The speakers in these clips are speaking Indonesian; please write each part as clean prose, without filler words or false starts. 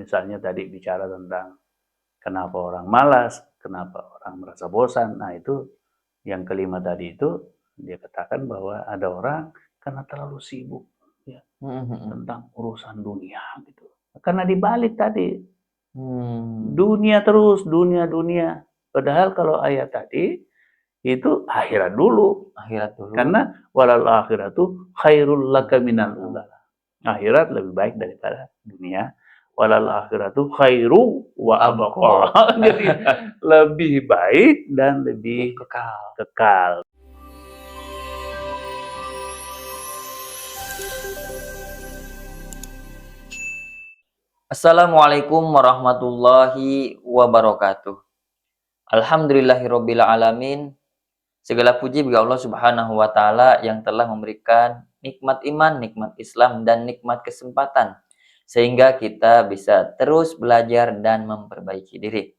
Misalnya tadi bicara tentang kenapa orang malas, kenapa orang merasa bosan. Nah, itu yang kelima tadi itu dia katakan bahwa ada orang karena terlalu sibuk ya Mhm mhm. tentang urusan dunia gitu. Karena dibalik tadi Hmm. dunia terus, dunia. Padahal kalau ayat tadi itu akhirat dulu. Akhirat dulu. Karena walal akhiratu khairul laka minal ula. Akhirat lebih baik daripada dunia. Walal akhiratu khairu wa abqa. Jadi lebih baik dan lebih Kekal. kekal. Assalamualaikum warahmatullahi wabarakatuh. Alhamdulillahirabbil alamin. Segala puji bagi Allah Subhanahu wa taala yang telah memberikan nikmat iman, nikmat Islam dan nikmat kesempatan sehingga kita bisa terus belajar dan memperbaiki diri.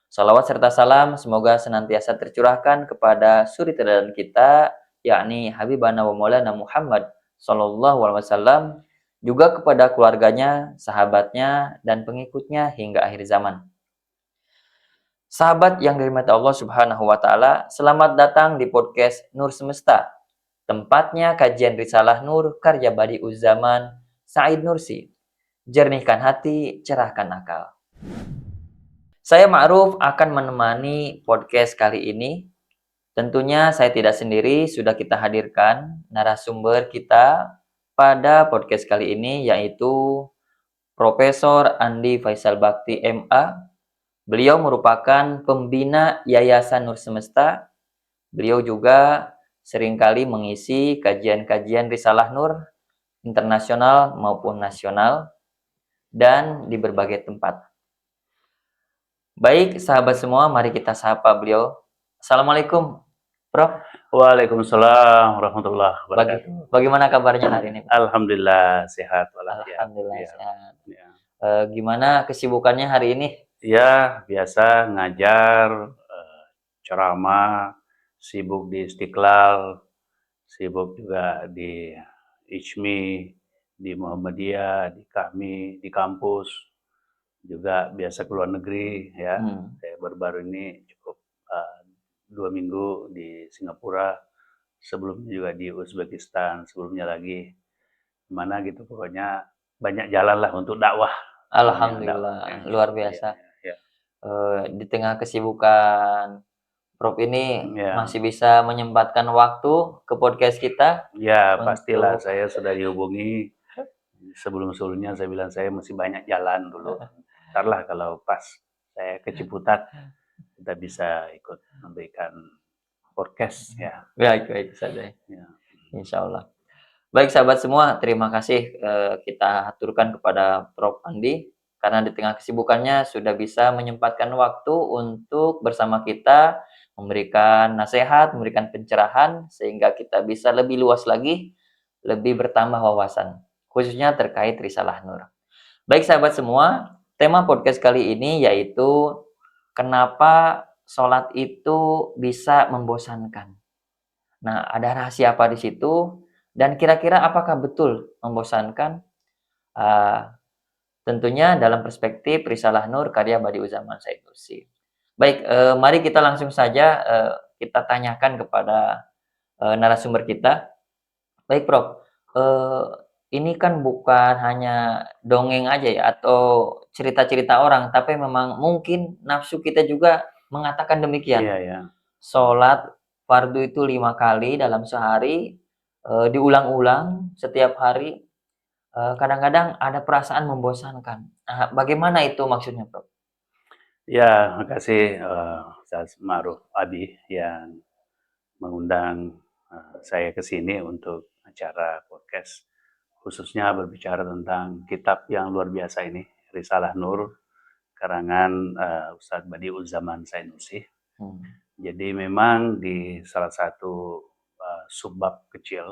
Salawat serta salam semoga senantiasa tercurahkan kepada suri teladan kita, yakni Habibana wa Maulana Muhammad sallallahu alaihi wasallam, juga kepada keluarganya, sahabatnya, dan pengikutnya hingga akhir zaman. Sahabat yang dirahmati Allah Subhanahu wa taala, selamat datang di podcast Nur Semesta. Tempatnya kajian Risalah Nur karya Badi Uzzaman Said Nursi. Jernihkan hati, cerahkan akal. Saya Ma'ruf akan menemani podcast kali ini. Tentunya saya tidak sendiri, sudah kita hadirkan narasumber kita pada podcast kali ini, yaitu Profesor Andi Faisal Bakti MA. Beliau merupakan pembina Yayasan Nur Semesta. Beliau juga seringkali mengisi kajian-kajian Risalah Nur internasional maupun nasional dan di berbagai tempat. Baik, sahabat semua, mari kita sapa beliau. Assalamualaikum, Prof. Waalaikumsalam warahmatullahi wabarakatuh. Bagaimana kabarnya hari ini, Prof? Alhamdulillah sehat walafiat. Alhamdulillah Ya, sehat. ya. Gimana kesibukannya hari ini? Ya, biasa ngajar, ceramah, sibuk di Istiqlal, sibuk juga di ICMI, di Muhammadiyah, di kami, di kampus, juga biasa ke luar negeri ya. Saya baru-baru ini cukup 2 minggu di Singapura, sebelumnya juga di Uzbekistan, sebelumnya lagi mana gitu pokoknya banyak jalan lah untuk dakwah. Banyak dakwah. Alhamdulillah, Insya luar Allah, ya, biasa. ya. Di tengah kesibukan Prof ini Ya. masih bisa menyempatkan waktu ke podcast kita Ya, pastilah untuk saya sudah dihubungi. Sebelum-sebelumnya saya bilang saya masih banyak jalan dulu. Entarlah kalau pas saya ke Ciputat, kita bisa ikut memberikan podcast ya. baik saja. Ya. Insya Allah. Baik sahabat semua, terima kasih kita aturkan kepada Prof Andi karena di tengah kesibukannya sudah bisa menyempatkan waktu untuk bersama kita memberikan nasihat, memberikan pencerahan sehingga kita bisa lebih luas lagi, lebih bertambah wawasan, khususnya terkait Risalah Nur. Baik sahabat semua, tema podcast kali ini yaitu kenapa sholat itu bisa membosankan. Nah, ada rahasia apa di situ? Dan kira-kira apakah betul membosankan? Uh, Tentunya dalam perspektif Risalah Nur karya Badi Uzzaman Said Nursi. Baik, mari kita langsung saja kita tanyakan kepada narasumber kita. Baik, Prof. Ini kan bukan hanya dongeng aja ya atau cerita-cerita orang, tapi memang mungkin nafsu kita juga mengatakan demikian. Iya, ya. Sholat fardu itu 5 kali dalam sehari, diulang-ulang setiap hari, kadang-kadang ada perasaan membosankan. Nah, bagaimana itu maksudnya, Prof? Ya, makasih Ustaz Ma'ruf Abi yang mengundang saya ke sini untuk acara podcast khususnya berbicara tentang kitab yang luar biasa ini, Risalah Nur karangan Ustadz Badi Uzzaman Said Nursi. Jadi memang di salah satu subbab kecil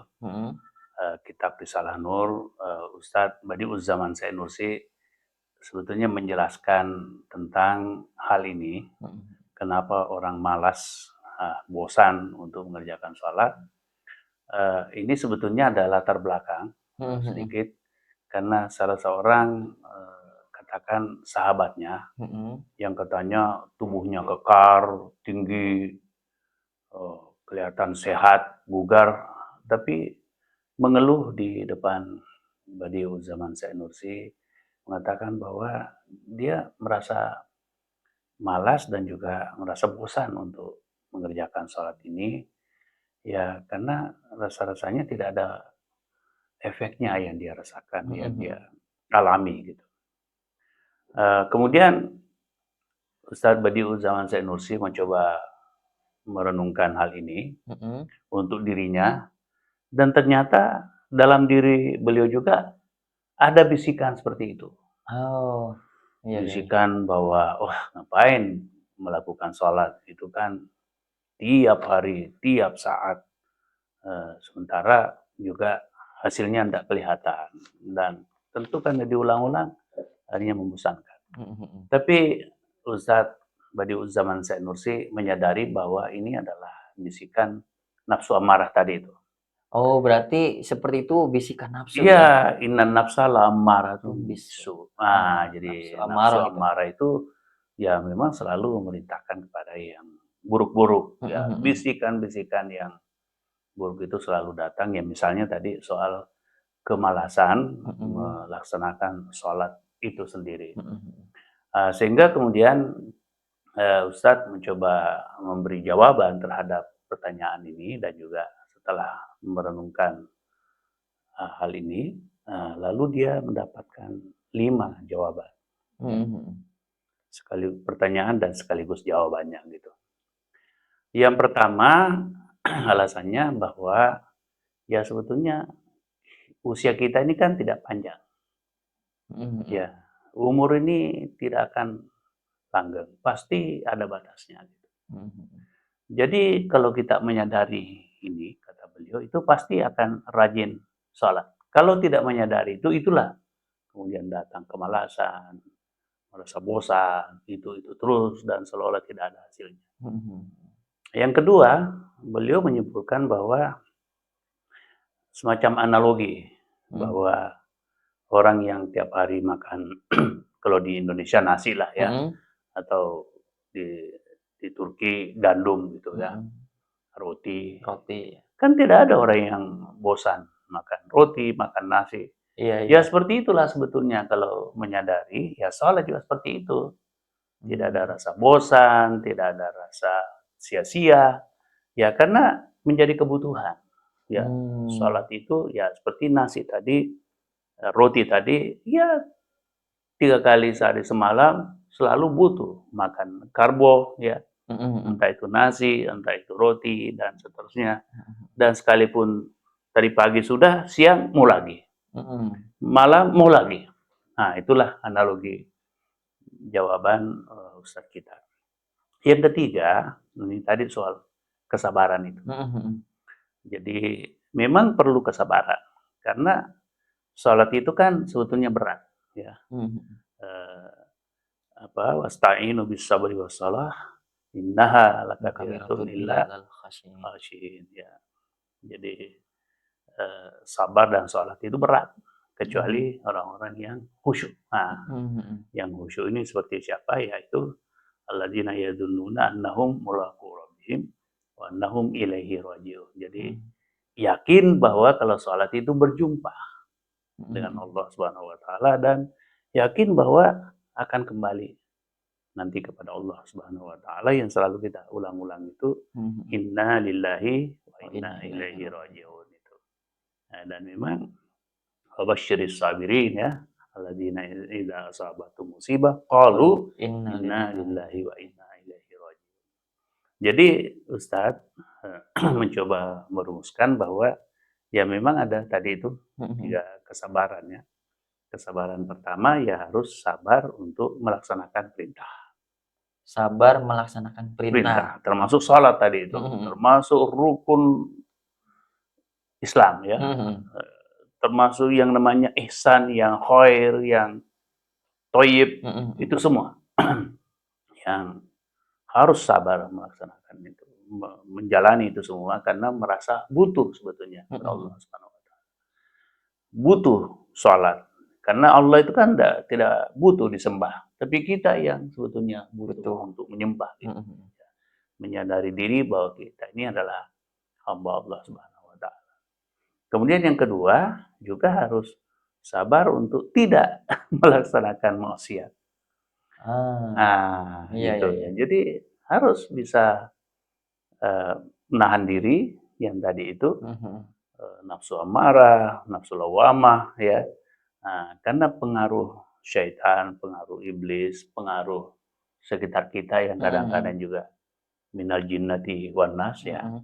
kitab Risalah Nur, Ustadz Badi Uzzaman Said Nursi sebetulnya menjelaskan tentang hal ini, kenapa orang malas, bosan untuk mengerjakan sholat. Ini sebetulnya ada latar belakang sedikit, karena salah seorang menceritakan sahabatnya Mhm. yang katanya tubuhnya kekar, tinggi, kelihatan sehat, bugar, tapi mengeluh di depan Badiou Zaman Syekh Nursi, mengatakan bahwa dia merasa malas dan juga merasa bosan untuk mengerjakan sholat ini, ya karena rasa-rasanya tidak ada efeknya yang dia rasakan, Mhm yang dia mhm. alami gitu. Kemudian Ustadz Badiou Zaman Syekh Nursi mencoba merenungkan hal ini Mhm. untuk dirinya, dan ternyata dalam diri beliau juga ada bisikan seperti itu. Oh, iya iya iya. Bisikan bahwa, "Wah, ngapain melakukan sholat, itu kan tiap hari, tiap saat, sementara juga hasilnya tidak kelihatan dan tentu kan diulang-ulang akhirnya membosankan." Mhm mhm. Tapi Ustadz Badiu'uzzaman Syekh Nursi menyadari bahwa ini adalah bisikan nafsu amarah tadi itu. Oh, berarti seperti itu bisikan nafsu Iya, ya? inna nafsa la'ammaratun Bisu. bisu. Nah, Nafsu jadi nafsu amarah itu. amarah itu ya memang selalu memerintahkan kepada yang buruk-buruk, Mhm ya mhm. bisikan-bisikan yang buruk itu selalu datang, ya misalnya tadi soal kemalasan Mhm. melaksanakan sholat itu sendiri. Mhm mhm. Sehingga kemudian, Ustadz mencoba memberi jawaban terhadap pertanyaan ini dan juga setelah merenungkan, hal ini, lalu dia mendapatkan 5 jawaban, Mhm ya. mhm. Pertanyaan dan sekaligus jawabannya gitu. Yang pertama, alasannya bahwa ya sebetulnya usia kita ini kan tidak panjang, Mhm ya. mhm. Umur ini tidak akan langgeng, pasti ada batasnya gitu. Mhm mhm. Jadi kalau kita menyadari ini, kata beliau, itu pasti akan rajin sholat. Kalau tidak menyadari itu, itulah kemudian datang kemalasan, merasa bosan, itu terus dan seolah-olah tidak ada hasilnya. Mhm mhm. Yang kedua, beliau menyimpulkan bahwa semacam analogi Mhm. bahwa orang yang tiap hari makan kalau di Indonesia nasi lah ya, Mhm. atau di di Turki gandum gitu ya, Mhm. roti. Roti. Kan tidak ada orang yang bosan makan roti, makan nasi. Iya Ya iya. seperti itulah sebetulnya kalau menyadari, ya sholat juga seperti itu. Tidak ada Mmm. rasa bosan, tidak ada rasa sia-sia, ya karena menjadi kebutuhan. Ya, Mmm. sholat itu ya seperti nasi tadi, roti tadi, ya 3 kali sehari semalam selalu butuh makan karbo ya, Mhm mhm. entah itu nasi, entah itu roti, dan seterusnya. Mhm mhm. Dan sekalipun tadi pagi sudah, siang mau lagi, Mhm. malam mau lagi. Nah, itulah analogi jawaban, ustadz kita. Yang ketiga, ini tadi soal kesabaran itu. Mhm mhm. Jadi memang perlu kesabaran, karena sholat itu kan sebetulnya berat, ya. Mhm mhm. Eee, "Wasta'inu bis sabri wassalah, innaha lakabiratun Lakabiratun illa illa alal khashiyin. khashiyin." Ya, jadi, sabar dan sholat itu berat, Mhm. kecuali orang-orang yang khusyuk. Nah, Mhm mhm. yang khusyuk ini seperti siapa? Yaitu alladzina yadhunnuna annahum mulaqu rabbihim wa annahum ilaihi raji'un. Jadi Mhm. yakin bahwa kalau sholat itu berjumpa Mhm dengan mhm. Allah Subhanahu wa taala, dan yakin bahwa akan kembali nanti kepada Allah Subhanahu wa taala, yang selalu kita ulang-ulang itu Mhm mhm. inna lillahi wa Wa inna inna ilaihi ilaihi raji'un. raji'un itu. Nah, dan memang wabasyiris sabirin ya, alladzina idza asabatum musibah qalu Qalu inna inna lillahi. lillahi wa inna ilaihi raji'un. Jadi Ustadz, mencoba merumuskan bahwa ya memang ada tadi itu Mhm mhm. 3 kesabaran ya. Kesabaran pertama ya harus sabar untuk melaksanakan perintah. Sabar melaksanakan perintah. Perintah, termasuk sholat tadi Mhm itu, mhm. termasuk rukun Islam ya, Mhm mhm. termasuk yang namanya ihsan, yang khair, yang thayyib, Mhm itu mhm. semua yang harus sabar melaksanakan itu, menjalani itu semua karena merasa butuh sebetulnya Mhm kepada Allah mhm. Subhanahu wa taala. Butuh sholat Karena Allah itu kan tidak butuh disembah, tapi kita yang sebetulnya butuh Betul. untuk menyembah gitu. Mhm. Menyadari diri bahwa kita ini adalah hamba Allah Subhanahu wa taala. Kemudian yang kedua, juga harus sabar untuk tidak melaksanakan maksiat. Ah, Nah, iya gitu iya ya. iya. Jadi harus bisa menahan diri yang tadi itu, Mhm. nafsu amarah, nafsu lawamah ya. Nah, karena pengaruh syaitan, pengaruh iblis, pengaruh sekitar kita yang Mhm kadang-kadang mhm. juga minal jinnati wan nas ya. Mhm.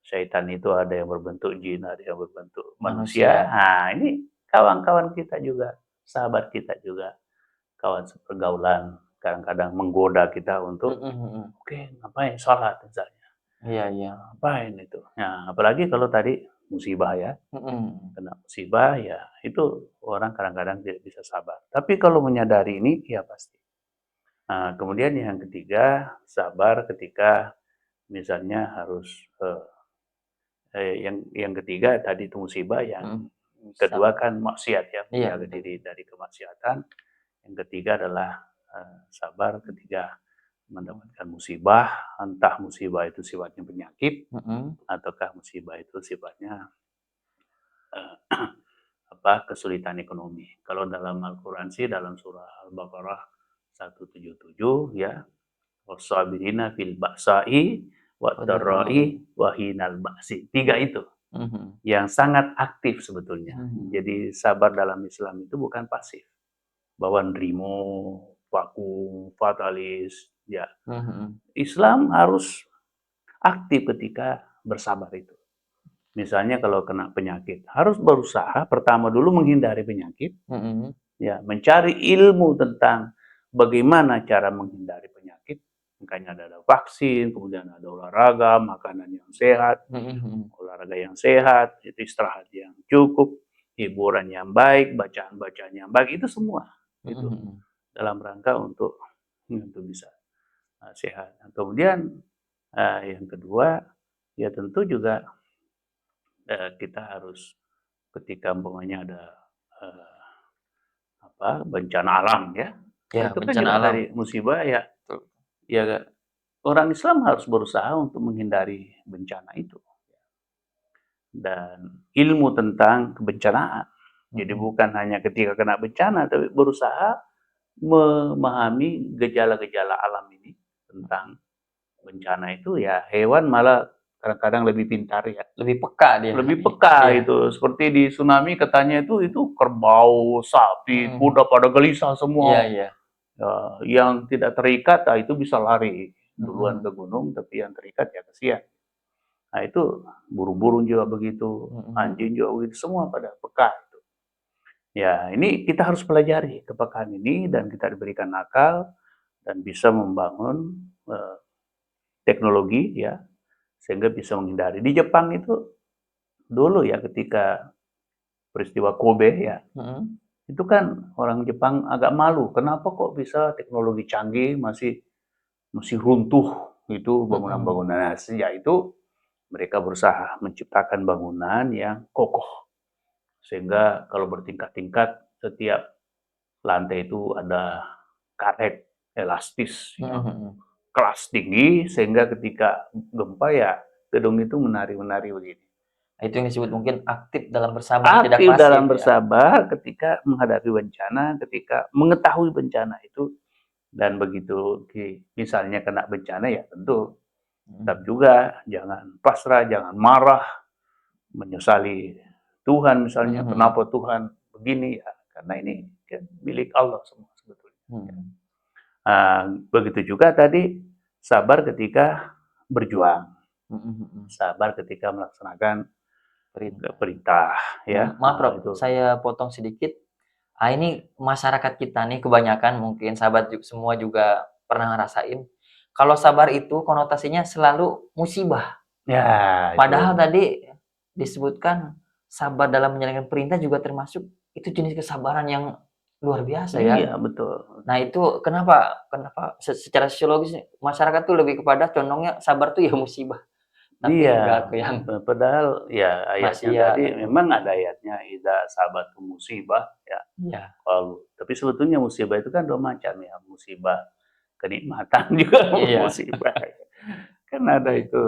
Syaitan itu ada yang berbentuk jin, ada yang berbentuk manusia. Manusia. Nah, ini kawan-kawan kita juga, sahabat kita juga, kawan sepergaulan kadang-kadang menggoda kita untuk, Mhm mhm. oke, ngapain sholat misalnya, Iya iya. ngapain itu. Nah, apalagi kalau tadi musibah ya, Mhm. kena musibah ya itu orang kadang-kadang tidak bisa sabar. Tapi kalau menyadari ini ya pasti. Nah, kemudian yang ketiga, sabar ketika misalnya harus yang ketiga tadi itu musibah, yang Mhm. kedua Sabar. kan maksiat ya, Iya menjaga betul. diri dari kemaksiatan. Yang ketiga adalah sabar ketika mendapatkan musibah, entah musibah itu sifatnya penyakit Mhm. ataukah musibah itu sifatnya eh, kesulitan ekonomi. Kalau dalam Al-Quran sih dalam surah Al-Baqarah 177 ya, wasabirina fil ba'sa'i wa Qadarullah. dharra'i wa hinal ba'si. Tiga itu Mhm. yang sangat aktif sebetulnya. Mhm. Jadi sabar dalam Islam itu bukan pasif. Bahwa nerimo, vakum, fatalis, ya. Mhm. Islam harus aktif ketika bersabar itu. Misalnya kalau kena penyakit, harus berusaha pertama dulu menghindari penyakit, Mhm. ya, mencari ilmu tentang bagaimana cara menghindari penyakit. Makanya ada vaksin, kemudian ada olahraga, makanan yang sehat, Mhm mhm. olahraga yang sehat, itu istirahat yang cukup, hiburan yang baik, bacaan-bacaan yang baik, itu semua Mhm itu mhm. dalam rangka untuk bisa sehat. Nah, kemudian yang kedua, ya tentu juga kita harus ketika umpamanya ada eh, bencana alam ya, Ya, itu kan bencana juga alam. tadi musibah ya, Betul. ya orang Islam harus berusaha untuk menghindari bencana itu dan ilmu tentang kebencanaan. Jadi Mhm. bukan hanya ketika kena bencana, tapi berusaha memahami gejala-gejala alam ini tentang bencana itu ya hewan malah kadang-kadang lebih pintar ya, Lebih peka dia. lebih peka Iya. itu. Seperti di tsunami katanya itu kerbau, sapi, Mhm. kuda pada gelisah Iya semua. iya. Yang tidak terikat, itu bisa lari duluan ke Mhm. gunung, tapi yang terikat ya kasihan. Nah itu burung-burung juga begitu, Mhm mhm. anjing juga begitu, semua pada peka. Ya, ini kita harus pelajari kepekaan ini dan kita diberikan akal dan bisa membangun teknologi ya sehingga bisa menghindari. Di Jepang itu dulu ya ketika peristiwa Kobe ya, Mhm. itu kan orang Jepang agak malu. Kenapa kok bisa teknologi canggih masih masih runtuh itu Mhm. bangunan-bangunan. Nah, sejak itu mereka berusaha menciptakan bangunan yang kokoh sehingga kalau bertingkat-tingkat setiap lantai itu ada karet elastis Mhm yang mhm. kelas tinggi sehingga ketika gempa ya gedung itu menari-menari begini. Nah, itu yang disebut mungkin aktif dalam bersabar, tidak Aktif pasif dalam ya. bersabar ketika menghadapi bencana, ketika mengetahui bencana itu dan begitu misalnya kena bencana ya tentu tetap Mhm. juga jangan pasrah, jangan marah, menyesali Tuhan Mhm misalnya, mhm. kenapa Tuhan begini ya, karena ini kan milik Allah semua sebetulnya. Mhm. Begitu juga tadi sabar ketika berjuang, Mhm mhm. sabar ketika melaksanakan Perintah. perintah ya, Maaf Bro, itu. saya potong sedikit. Ini masyarakat kita nih kebanyakan mungkin sahabat semua juga pernah ngerasain, kalau sabar itu konotasinya selalu musibah. Ya itu. Padahal tadi disebutkan sabar dalam menjalankan perintah juga termasuk itu jenis kesabaran yang luar biasa Iya ya. betul. Nah itu kenapa kenapa secara sosiologis masyarakat tuh lebih kepada condongnya sabar tuh ya musibah. tapi nggak Iya, ke yang padahal ya ayatnya maksiat tadi atau memang ada ayatnya idza asabatum musibah ya iya, qalu. Tapi sebetulnya musibah itu kan 2 macam ya, musibah kenikmatan juga iya, musibah. Kan ada iya, itu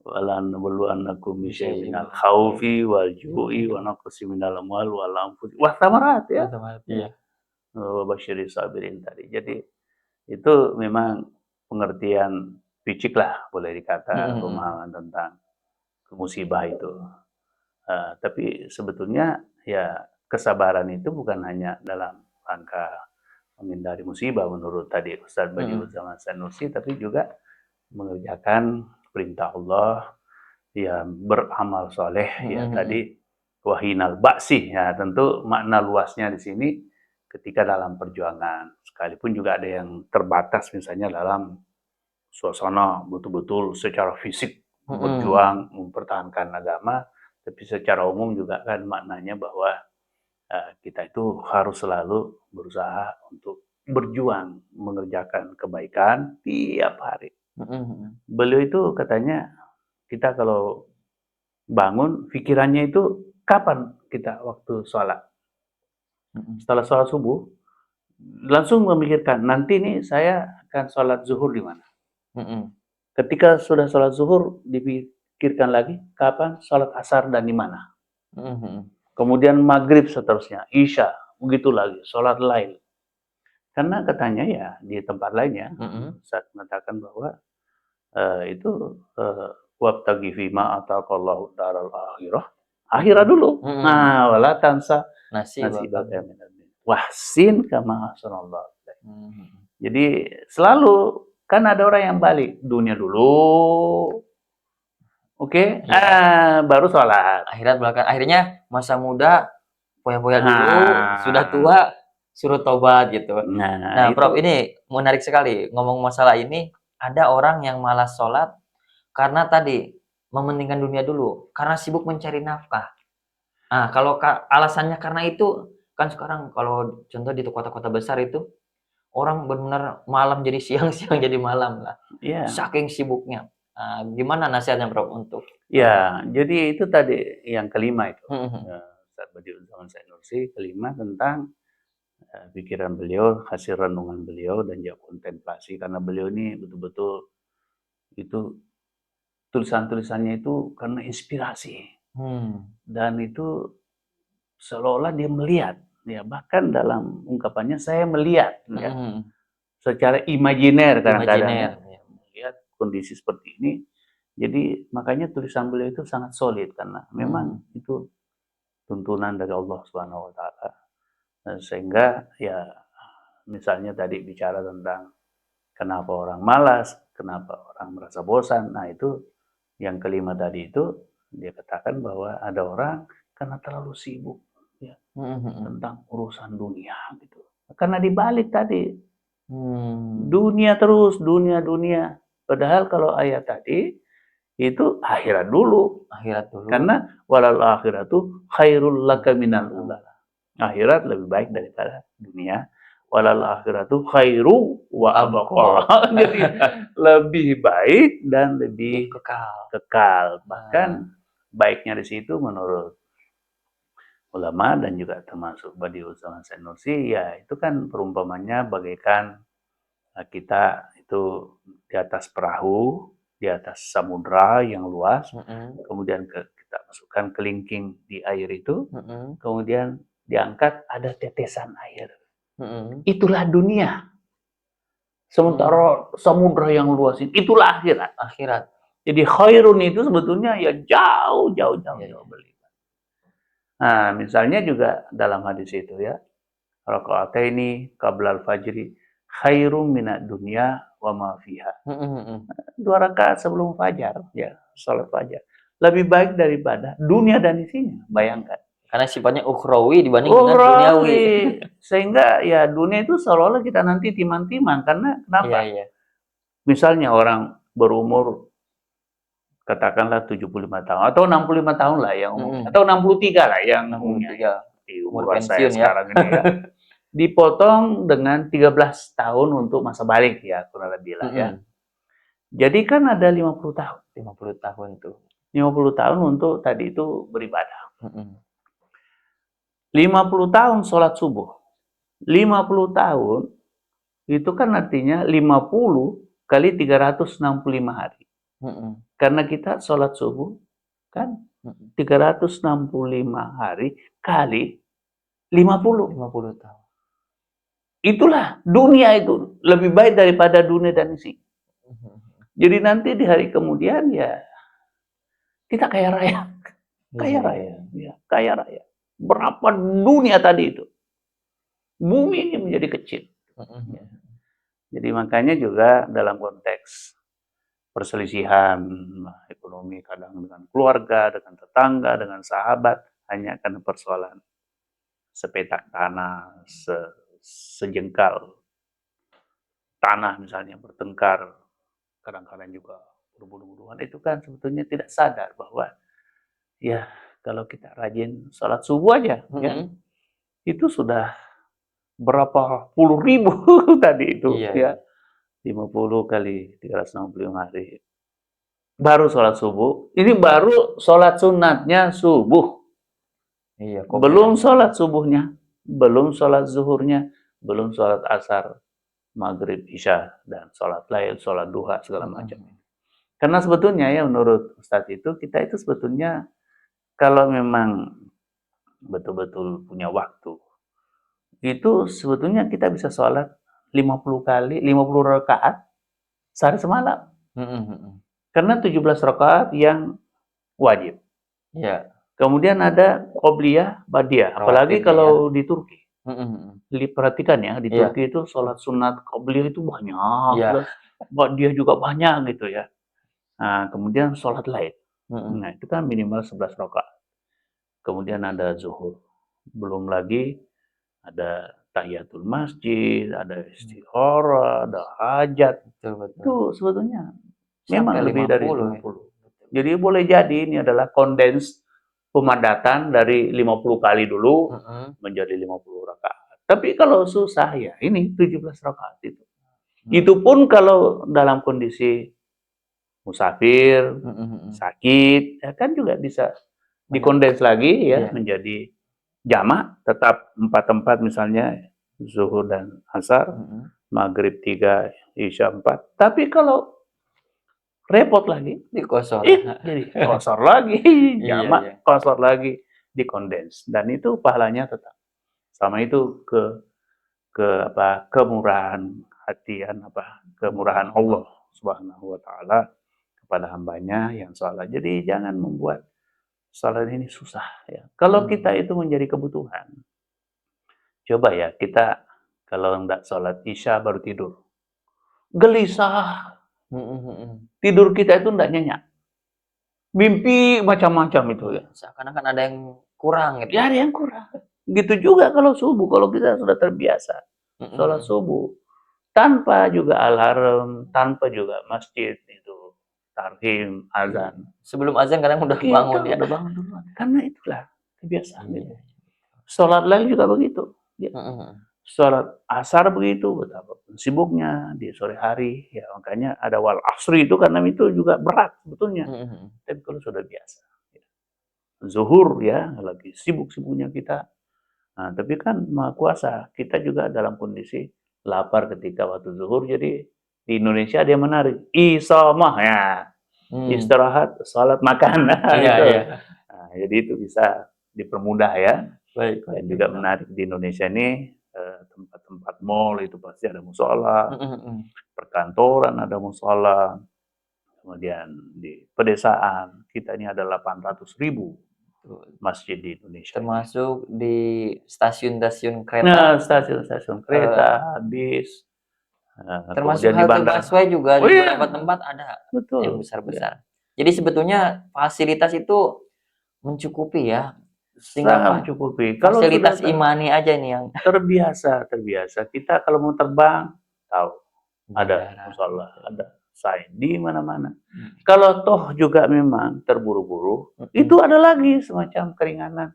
walanabluwannakum bisa bisyai'in minal minal khaufi khaufi wal wal ju'i wa ju'i naqsin minal amwali wal anfusi was tsamarat ya. iya, Wa basyiris sabirin tadi. Jadi itu memang pengertian picik lah boleh mhm dikata mhm, pemahaman tentang musibah itu. Tapi sebetulnya ya kesabaran itu bukan hanya dalam rangka menghindari musibah menurut tadi Ustadz mhm, Badiuzzamad Sanusi, tapi juga mengerjakan perintah Allah, ya beramal soleh, mhm ya mhm, tadi wahinal ba'si, ya tentu makna luasnya di sini ketika dalam perjuangan, sekalipun juga ada yang terbatas misalnya dalam suasana betul-betul secara fisik mhm mhm, berjuang mempertahankan agama, tapi secara umum juga kan maknanya bahwa kita itu harus selalu berusaha untuk berjuang mengerjakan kebaikan tiap hari. mhm mhm, Beliau itu katanya kita kalau bangun pikirannya itu kapan kita waktu sholat. mhm, Setelah sholat subuh langsung memikirkan nanti nih saya akan sholat zuhur di mana. mhm, Ketika sudah sholat zuhur dipikirkan lagi kapan sholat asar dan di mana. mhm mhm, Kemudian maghrib seterusnya, isya, begitu lagi, sholat lain. Karena katanya ya di tempat lainnya mhm, saat mengatakan bahwa itu wabtaghi fima ataqallahu daral akhirah. Akhirat mhm, dulu. mhm mhm, Nah, wala tansa nasibaka nasibaka minad dunya. Wahsin kama ahsanallahu ilaik. mhm mhm, Jadi selalu kan ada orang yang balik dunia dulu, oke, iya, baru sholat. akhirat belakang akhirnya masa muda foya-foya dulu, sudah Nah, tua suruh tobat gitu. nah Nah, itu Prof, ini menarik sekali ngomong masalah ini, ada orang yang malas sholat karena tadi mementingkan dunia dulu, karena sibuk mencari nafkah. Nah, kalau alasannya karena itu, kan sekarang kalau contoh di kota-kota besar itu, orang benar-benar malam jadi siang, siang jadi malam lah, ya. saking sibuknya. Gimana nasihatnya Bro untuk, Ya, jadi itu tadi yang kelima itu, mhm mhm, Ustadz Badiuzzamad Said Nursi, kelima tentang, pikiran beliau, hasil renungan beliau dan juga kontemplasi karena beliau ini betul-betul itu tulisan-tulisannya itu karena inspirasi mmm, dan itu seolah-olah dia melihat, ya bahkan dalam ungkapannya, "Saya melihat," mhm ya, mhm, secara imajiner kadang-kadang ya, imajiner, ya, melihat kondisi seperti ini. Jadi makanya tulisan beliau itu sangat solid karena mhm memang mhm, itu tuntunan dari Allah Subhanahu wa taala. Sehingga ya misalnya tadi bicara tentang kenapa orang malas, kenapa orang merasa bosan. Nah, itu yang kelima tadi itu dia katakan bahwa ada orang karena terlalu sibuk ya mhm mhm, tentang urusan dunia gitu. Karena dibalik tadi mmm, dunia terus, dunia dunia. Padahal kalau ayat tadi itu akhirat dulu. akhirat dulu, Karena walal akhiratu khairul laka minal minal ula. aula, Akhirat lebih baik daripada dunia. Walal akhiratu khairu wa wa abqa. abqa, Jadi lebih baik dan lebih lebih kekal. kekal. Bahkan Nah, baiknya di situ menurut ulama dan juga termasuk Badiuzzamad Said Nursi, ya itu kan perumpamannya bagaikan kita itu di atas perahu, di atas samudra yang luas, mhm kemudian kita masukkan kelingking di air itu, mhm kemudian diangkat ada tetesan air. mhm, Itulah dunia. mmm, Sementara samudra yang luas ini, itulah akhirat. akhirat, Jadi khairun itu sebetulnya ya jauh, jauh, jauh, iya jauh iya, berlipat. Nah, misalnya juga dalam hadis itu ya, rakaataini qablal fajri khairum minad dunya wa ma fiha. mhm mhm, 2 rakaat sebelum fajar, ya, salat fajar. Lebih baik daripada dunia dan isinya, bayangkan. karena sifatnya ukhrawi dibanding dengan duniawi. Ukhrawi. Sehingga ya dunia itu seolah-olah kita nanti timang-timang, karena Iya kenapa? iya, Misalnya orang berumur katakanlah 75 tahun atau 65 tahun lah yang umumnya, mhm, atau 63 lah yang umumnya ya, 63, di umur umuran saya pensiun ya. sekarang ini ya. Dipotong dengan 13 tahun untuk masa balik ya, kurang lebih lah ya. Mhm, Jadi kan ada 50 tahun. 50 tahun tuh. 50 tahun untuk tadi itu beribadah. Mhm. 50 tahun sholat subuh. 50 tahun itu kan artinya 50 kali 365 hari. Mhm. Karena kita sholat subuh kan Mhm. 365 hari kali 50. 50 tahun. Itulah dunia itu lebih baik daripada dunia dan isi. Mhm. Jadi nanti di hari kemudian ya kita kaya raya, kaya Iya, iya. raya, ya, kaya raya. Berapa dunia tadi itu? Bumi ini menjadi kecil. Ya. Mhm. Jadi makanya juga dalam konteks perselisihan ekonomi kadang dengan keluarga, dengan tetangga, dengan sahabat, hanya karena persoalan sepetak tanah, sejengkal tanah misalnya bertengkar, kadang-kadang juga bunuh-bunuhan, itu kan sebetulnya tidak sadar bahwa ya kalau kita rajin sholat subuh aja ya, Mhm. itu sudah berapa puluh ribu tadi itu Iya, ya, iya. 50 kali 365 hari. Baru sholat subuh, ini baru sholat sunatnya subuh. Iya, Belum komplenya. sholat subuhnya, belum sholat zuhurnya, belum sholat asar, maghrib, isya, dan sholat lail, sholat duha, segala macam. Mhm. Karena sebetulnya ya menurut Ustadz itu, kita itu sebetulnya kalau memang betul-betul punya waktu, itu sebetulnya kita bisa sholat 50 kali, 50 rakaat sehari semalam. Mhm. Mhm. Karena 17 rakaat yang wajib. Iya, Kemudian ada qobliyah, badiah. Apalagi rawatibnya ya. kalau di Turki. Mhm. Mhm. Perhatikan ya, di Iya, Turki itu sholat sunat qobliyah itu banyak, iya. dan badiah juga banyak gitu ya. Nah, kemudian sholat lain. Mhm. Nah, itu kan minimal 11 rakaat. Kemudian ada zuhur. Belum lagi ada tahiyatul masjid, ada istikharah, ada hajat. Betul, betul. Itu sebetulnya memang Sampai lebih dari 50 ya. 50. Betul. Jadi boleh jadi ini adalah kondens pemadatan dari 50 kali dulu Mhm. menjadi 50 rakaat. Tapi kalau susah ya ini 17 rakaat itu. Mhm. Itu pun kalau dalam kondisi musafir, Mhm. Mhm. sakit, ya kan juga bisa Benar. dikondens lagi ya Iya. menjadi jamak, tetap 4 tempat misalnya zuhur dan asar, Mhm. maghrib 3, isya 4. Tapi kalau repot lagi, Dikosor. jadi kosor lagi, Iya, iya. jamak, kosor lagi, dikondens. Dan itu pahalanya tetap. Sama itu kemurahan hati kemurahan Allah. Allah Subhanahu wa taala kepada hambanya yang salat. Jadi jangan membuat salat ini susah ya. Kalau kita Mhm. itu menjadi kebutuhan, coba ya kita kalau enggak salat Isya baru tidur. Gelisah, Mhm. Mhm. tidur kita itu enggak nyenyak. Mimpi macam-macam itu Iya, ya. seakan-akan ada yang kurang gitu. Ya ada yang kurang. Gitu juga kalau subuh, kalau kita sudah terbiasa Mhm. sholat Mhm. subuh tanpa juga alarm, tanpa juga masjid itu tarhim, Iya. azan. Sebelum azan kadang udah bangun Kita ya. udah bangun duluan. Karena itulah kebiasaan Iya. itu. Sholat lain juga begitu. Ya. Mhm. Mhm. Sholat asar begitu, betapa sibuknya di sore hari. Ya makanya ada wal asri itu karena itu juga berat sebetulnya. Mhm. Mhm. Tapi kalau sudah biasa. Ya. Zuhur ya, lagi sibuk-sibuknya kita. Nah, tapi kan Maha Kuasa, kita juga dalam kondisi lapar ketika waktu zuhur, jadi di Indonesia ada yang menarik, isomah ya, Hmm. istirahat, sholat, makan, nah, Iya, itu. iya. Nah, jadi itu bisa dipermudah ya, Baik, dan baik, baik, juga Bang. menarik di Indonesia ini tempat-tempat mall itu pasti ada musola, Mhm. Mhm. perkantoran ada musola, kemudian di pedesaan kita ini ada 800.000 Betul. masjid di Indonesia ini. Termasuk di stasiun-stasiun Nah, kereta, stasiun-stasiun eee, kereta, bis, termasuk kemudian di halte bandara. busway juga Oh di iya, beberapa tempat ada yang betul. Ya. besar-besar. Jadi sebetulnya fasilitas itu mencukupi ya, tinggal Sangat mencukupi. Kalau sudah fasilitas imani aja nih yang terbiasa. Kita kalau mau terbang, tahu ada bandara, musola, betul. ada sign di mana-mana. Mhm. Kalau toh juga memang terburu-buru, itu Mhm. ada lagi semacam keringanan.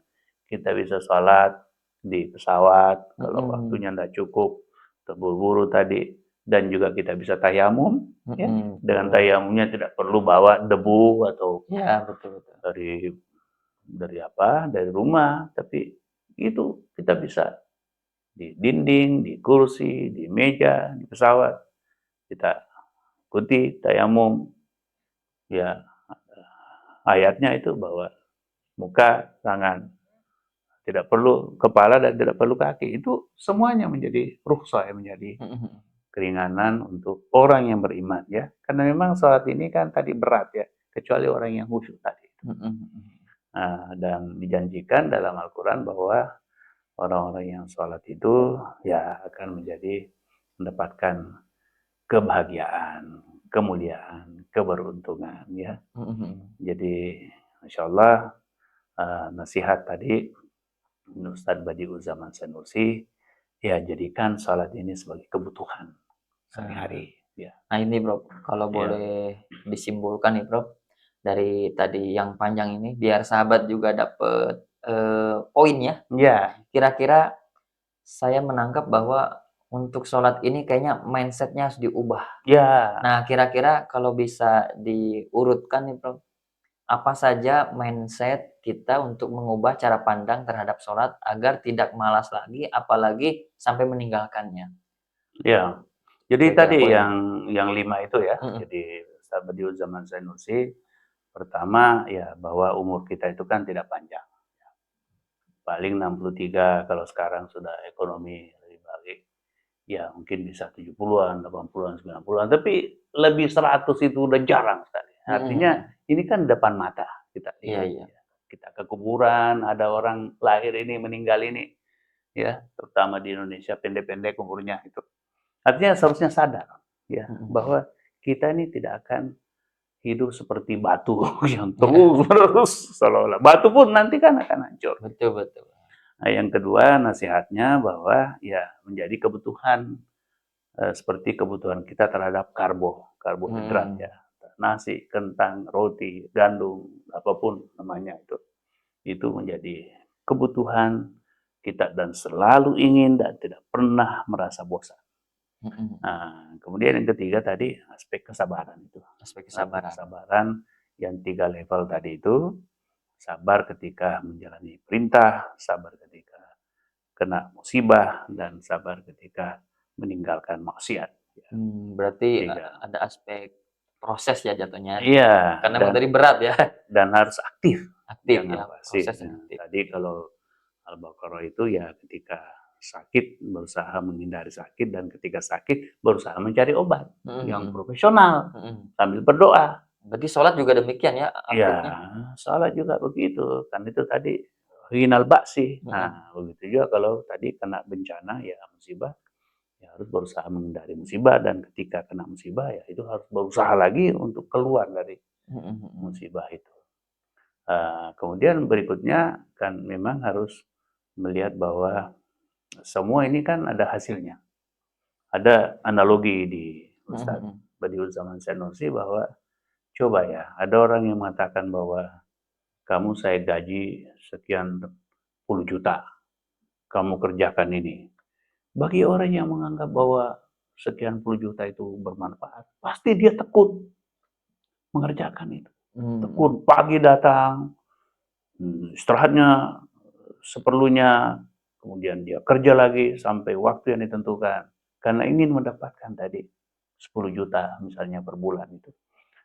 Kita bisa sholat di pesawat, kalau Mhm. waktunya tidak cukup, terburu-buru tadi. dan juga kita bisa tayamum, ya. Dengan betul. tayamumnya tidak perlu bawa debu atau Ya, betul betul. dari rumah, tapi itu kita bisa di dinding, di kursi, di meja, di pesawat, kita ikuti tayamum, ya, ayatnya itu bahwa muka, tangan, tidak perlu kepala dan tidak perlu kaki. Itu semuanya menjadi rukhsah, ya, menjadi keringanan untuk orang yang beriman, ya. Karena memang sholat ini kan tadi berat, ya, kecuali orang yang khusyuk tadi. Nah, dan dijanjikan dalam Al-Quran bahwa orang-orang yang sholat itu ya akan mendapatkan kebahagiaan, kemuliaan, keberuntungan, ya. Jadi Masya Allah, nasihat tadi Ustadz Badi'u Zaman Sanusi, ya jadikan sholat ini sebagai kebutuhan sehari-hari, ya. Nah ini Bro, kalau Ya. boleh disimpulkan nih Bro, dari tadi yang panjang ini, biar sahabat juga dapet poinnya, Ya. kira-kira saya menangkap bahwa untuk sholat ini kayaknya mindsetnya harus diubah. Ya. Nah kira-kira kalau bisa diurutkan nih Bro, apa saja mindset kita untuk mengubah cara pandang terhadap sholat agar tidak malas lagi, apalagi sampai meninggalkannya? Ya. Jadi Kira-kira tadi poinnya. yang 5 itu, ya. Jadi Ustadz Badi'u Zaman Sanusi, pertama ya bahwa umur kita itu kan tidak panjang. Paling 63, kalau sekarang sudah ekonomi lebih baik, ya mungkin bisa 70-an, 80-an, 90-an, tapi lebih 100 itu udah jarang sekali. Artinya ini kan depan mata kita Iya lihat, iya. ya. Kita ke kuburan, ada orang lahir ini, meninggal ini, ya, terutama di Indonesia pendek-pendek umurnya itu. Artinya seharusnya sadar, ya, bahwa kita ini tidak akan hidup seperti batu yang Iya, terus seolah-olah. Batu pun nanti kan akan hancur. betul betul. Nah, yang kedua nasihatnya bahwa ya menjadi kebutuhan, seperti kebutuhan kita terhadap karbohidrat, ya. Nasi, kentang, roti, gandum, apapun namanya itu menjadi kebutuhan kita dan selalu ingin dan tidak pernah merasa bosan. Nah, kemudian yang ketiga tadi aspek kesabaran itu. Aspek Aspek kesabaran. kesabaran yang 3 level tadi itu, sabar ketika menjalani perintah, sabar ketika kena musibah, dan sabar ketika meninggalkan maksiat. Berarti Tiga. ada aspek proses ya jatuhnya, Iya, karena emang tadi berat ya, dan harus aktif, aktif jangan ya, pasif. proses yang Ya. aktif. Tadi kalau Al-Baqarah itu ya ketika sakit berusaha menghindari sakit, dan ketika sakit berusaha mencari obat yang profesional sambil berdoa. Berarti sholat juga demikian ya Ya, aktifnya? salat juga begitu, kan itu tadi hinal ba'si. Nah, begitu juga kalau tadi kena bencana, ya musibah, ya harus berusaha menghindari musibah, dan ketika kena musibah ya itu harus berusaha lagi untuk keluar dari musibah itu. Kemudian berikutnya kan memang harus melihat bahwa semua ini kan ada hasilnya. Ada analogi di Ustadz Badi'u Zaman Sanusi bahwa coba ya, ada orang yang mengatakan bahwa kamu saya gaji sekian puluh juta, kamu kerjakan ini. Bagi orang yang menganggap bahwa sekian puluh juta itu bermanfaat, pasti dia tekun mengerjakan itu. Tekun, pagi datang, istirahatnya seperlunya, kemudian dia kerja lagi sampai waktu yang ditentukan. Karena ingin mendapatkan tadi 10 juta misalnya per bulan itu.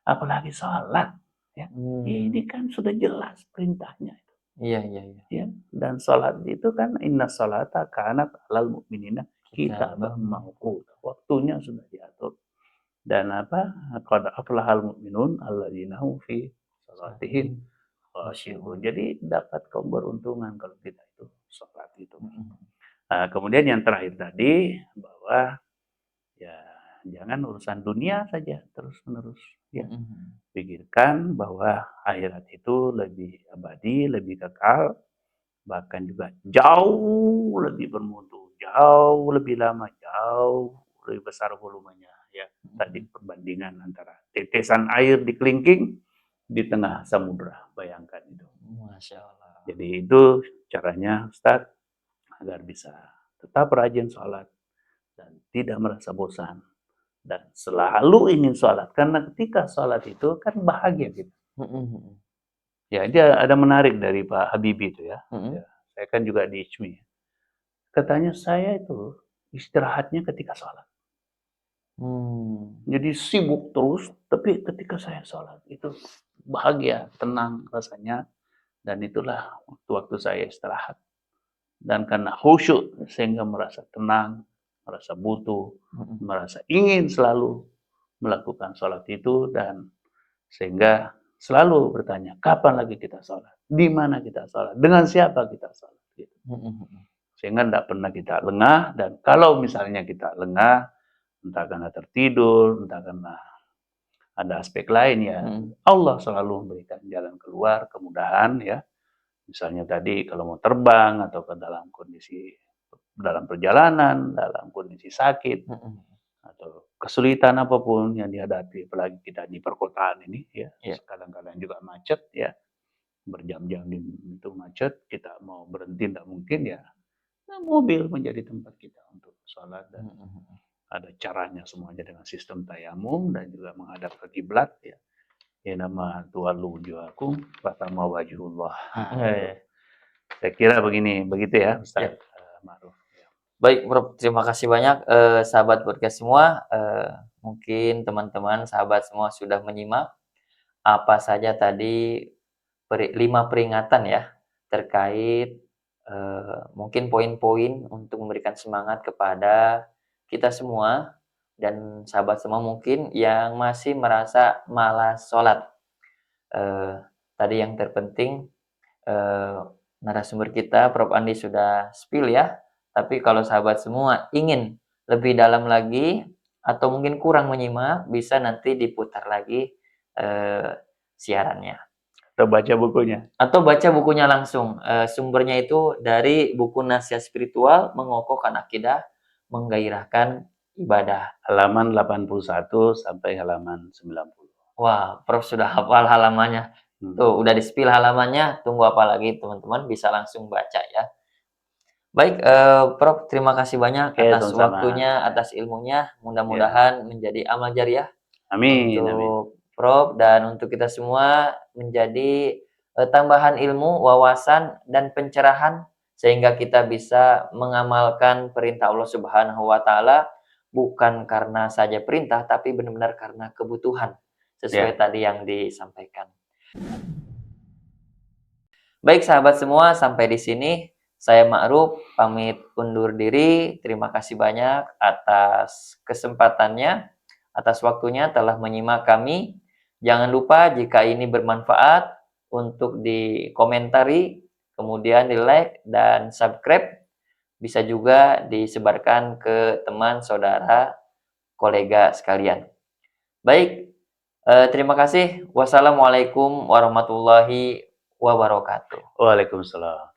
Apalagi sholat, ya. Ini kan sudah jelas perintahnya. Iya iya iya. Ya, dan sholat itu kan inna sholata kanat alal mu'minina kitaban mauquta. Waktunya sudah diatur. Dan apa? Qad aflahal mu'minun alladzina hum fi sholatihim khashi'un. Jadi dapat keberuntungan kalau kita itu sholat itu. Nah, kemudian yang terakhir tadi bahwa ya jangan urusan dunia saja terus-menerus, ya. Pikirkan bahwa akhirat itu lebih abadi, lebih kekal, bahkan juga jauh lebih bermutu, jauh lebih lama, jauh lebih besar volumenya, ya. Tadi perbandingan antara tetesan air di kelingking di tengah samudra, bayangkan itu. Masya Allah. Jadi itu caranya Ustadz agar bisa tetap rajin sholat dan tidak merasa bosan dan selalu ingin sholat. Karena ketika sholat itu kan bahagia gitu. Ya, dia ada menarik dari Pak Habibie itu ya. Ya, saya kan juga di ICMI. Katanya saya itu istirahatnya ketika sholat. Jadi sibuk terus, tapi ketika saya sholat itu bahagia, tenang rasanya. Dan itulah waktu-waktu saya istirahat. Dan karena khusyuk sehingga merasa tenang, merasa butuh, merasa ingin selalu melakukan sholat itu, dan sehingga selalu bertanya, kapan lagi kita sholat? Di mana kita sholat? Dengan siapa kita sholat? Gitu. Sehingga tidak pernah kita lengah, dan kalau misalnya kita lengah, entah karena tertidur, entah karena ada aspek lain ya, Allah selalu memberikan jalan keluar, kemudahan ya. Misalnya tadi kalau mau terbang atau ke dalam kondisi dalam perjalanan, dalam kondisi sakit, atau kesulitan apapun yang dihadapi, apalagi kita di perkotaan ini ya, kadang-kadang juga macet ya, berjam-jam itu macet, kita mau berhenti tidak mungkin ya, nah, mobil menjadi tempat kita untuk sholat, dan ada caranya semuanya dengan sistem tayamum dan juga menghadap ke kiblat ya. Ya nama tuwalu wujuhakum fatama wajhullah. Saya kira begitu ya Ustaz Ma'ruf. Baik, Prof. Terima kasih banyak, sahabat podcast semua. Mungkin teman-teman, sahabat semua sudah menyimak apa saja tadi 5 peringatan ya terkait mungkin poin-poin untuk memberikan semangat kepada kita semua dan sahabat semua mungkin yang masih merasa malas sholat. Tadi yang terpenting narasumber kita Prof. Andi sudah spill ya. Tapi kalau sahabat semua ingin lebih dalam lagi atau mungkin kurang menyimak, bisa nanti diputar lagi siarannya. Atau baca bukunya langsung. Sumbernya itu dari buku Nasihat Spiritual Mengokohkan Akidah, Menggairahkan Ibadah. Halaman 81 sampai halaman 90. Wah, Prof sudah hafal halamannya. Tuh, udah di-spill halamannya, tunggu apa lagi teman-teman, bisa langsung baca ya. Baik, Prof, terima kasih banyak atas waktunya, atas ilmunya. Mudah-mudahan menjadi amal jariah. Amin. Untuk Prof dan untuk kita semua menjadi tambahan ilmu, wawasan dan pencerahan sehingga kita bisa mengamalkan perintah Allah Subhanahu wa taala bukan karena saja perintah tapi benar-benar karena kebutuhan sesuai tadi yang disampaikan. Baik sahabat semua, sampai di sini saya Ma'ruf pamit undur diri. Terima kasih banyak atas kesempatannya, atas waktunya telah menyimak kami. Jangan lupa jika ini bermanfaat untuk dikomentari, kemudian di-like dan subscribe. Bisa juga disebarkan ke teman, saudara, kolega sekalian. Baik, terima kasih. Wassalamualaikum warahmatullahi wabarakatuh. Waalaikumsalam.